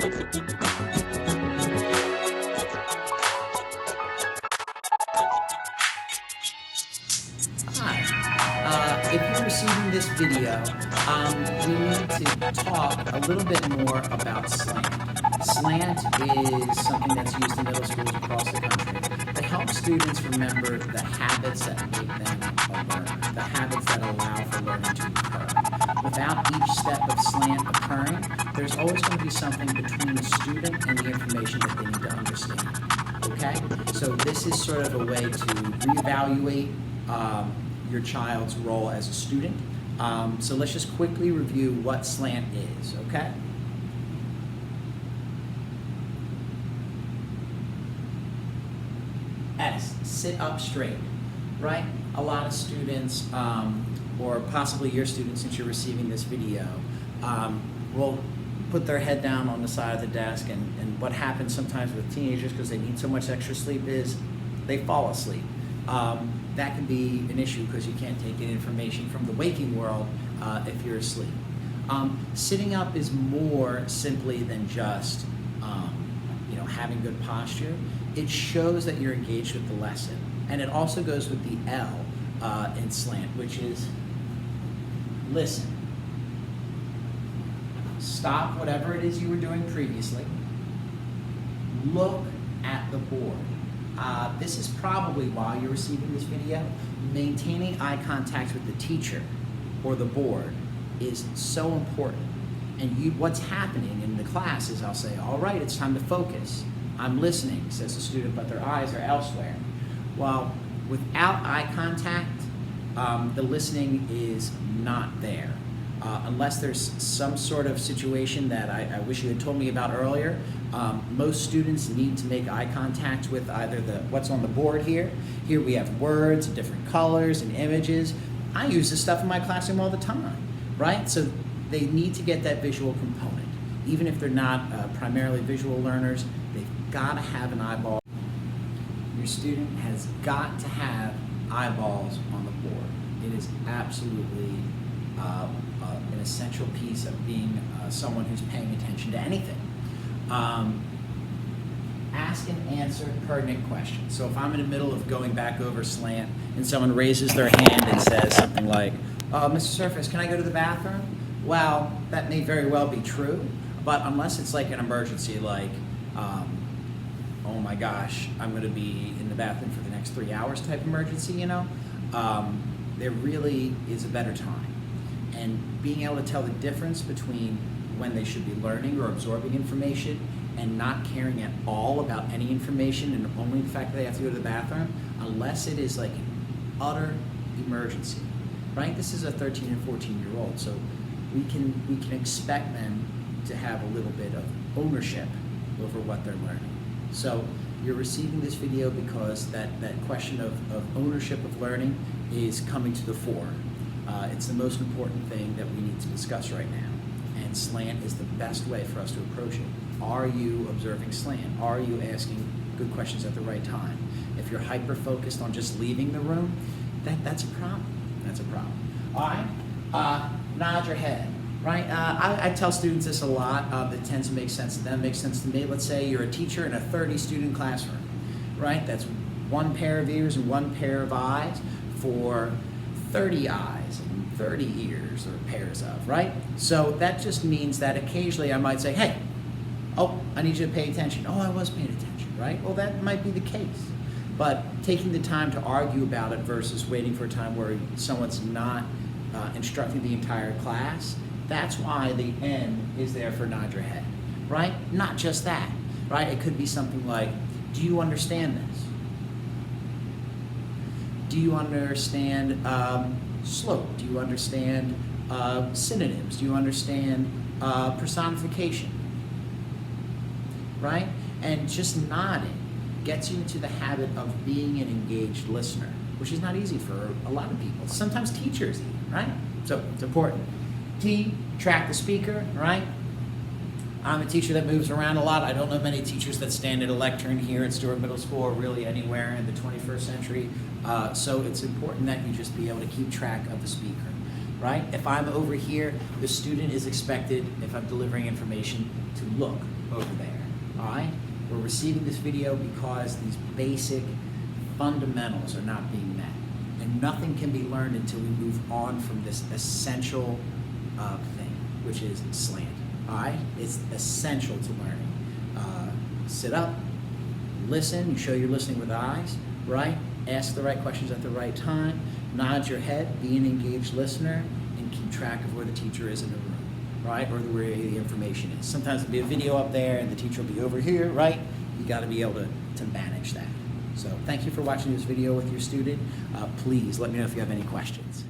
Hi. If you're receiving this video, we need to talk a little bit more about SLANT. SLANT is something that's used in middle schools across the country to help students remember the habits that make them a learner, the habits that allow for learning to occur. Without each step of SLANT occurring, there's always going to be something between the student and the information that they need to understand. Okay? So this is sort of a way to reevaluate your child's role as a student. So let's just quickly review what SLANT is, okay? S, sit up straight, right? A lot of students, or possibly your students since you're receiving this video, will put their head down on the side of the desk, and what happens sometimes with teenagers because they need so much extra sleep is they fall asleep. That can be an issue because you can't take in information from the waking world if you're asleep. Sitting up is more simply than just having good posture. It shows that you're engaged with the lesson, and it also goes with the L in SLANT, which is listen. Stop whatever it is you were doing previously. Look at the board. This is probably while you're receiving this video, maintaining eye contact with the teacher or the board is so important. And what's happening in the class is I'll say, all right, it's time to focus. I'm listening, says the student, but their eyes are elsewhere. Well, without eye contact, the listening is not there. Unless there's some sort of situation that I wish you had told me about earlier, most students need to make eye contact with either what's on the board here. Here we have words, different colors, and images. I use this stuff in my classroom all the time, right? So they need to get that visual component. Even if they're not primarily visual learners, they've got to have an eyeball. Your student has got to have eyeballs on the board. It is absolutely an essential piece of being someone who's paying attention to anything. Ask and answer pertinent questions. So if I'm in the middle of going back over SLANT and someone raises their hand and says something like, Mr. Surface, can I go to the bathroom? Well, that may very well be true, but unless it's like an emergency, like, oh my gosh, I'm going to be in the bathroom for the next 3 hours type emergency, there really is a better time. And being able to tell the difference between when they should be learning or absorbing information and not caring at all about any information and only the fact that they have to go to the bathroom, unless it is like an utter emergency, right? This is a 13 and 14-year-old, so we can expect them to have a little bit of ownership over what they're learning. So you're receiving this video because that question of ownership of learning is coming to the fore. It's the most important thing that we need to discuss right now. And SLANT is the best way for us to approach it. Are you observing SLANT? Are you asking good questions at the right time? If you're hyper-focused on just leaving the room, that's a problem. That's a problem. All right? Nod your head, right? I tell students this a lot. That tends to make sense to them, makes sense to me. Let's say you're a teacher in a 30-student classroom, right? That's one pair of ears and one pair of eyes for 30 eyes and 30 ears or pairs of, right? So that just means that occasionally I might say, hey, I need you to pay attention. Oh, I was paying attention, right? Well, that might be the case. But taking the time to argue about it versus waiting for a time where someone's not instructing the entire class, that's why the N is there for nod your head, right? Not just that, right? It could be something like, do you understand this? Do you understand slope? Do you understand synonyms? Do you understand personification? Right? And just nodding gets you into the habit of being an engaged listener, which is not easy for a lot of people. Sometimes teachers even, right? So it's important. T, track the speaker, right? I'm a teacher that moves around a lot. I don't know many teachers that stand at a lectern here at Stewart Middle School or really anywhere in the 21st century. So it's important that you just be able to keep track of the speaker, right? If I'm over here, the student is expected, if I'm delivering information, to look over there, all right? We're receiving this video because these basic fundamentals are not being met. And nothing can be learned until we move on from this essential thing, which is SLANT, all right? It's essential to learning. Sit up, listen, you show you're listening with eyes, right? Ask the right questions at the right time, nod your head, be an engaged listener, and keep track of where the teacher is in the room, right? Or where the information is. Sometimes there'll be a video up there and the teacher will be over here, right? You gotta be able to manage that. So thank you for watching this video with your student. Please let me know if you have any questions.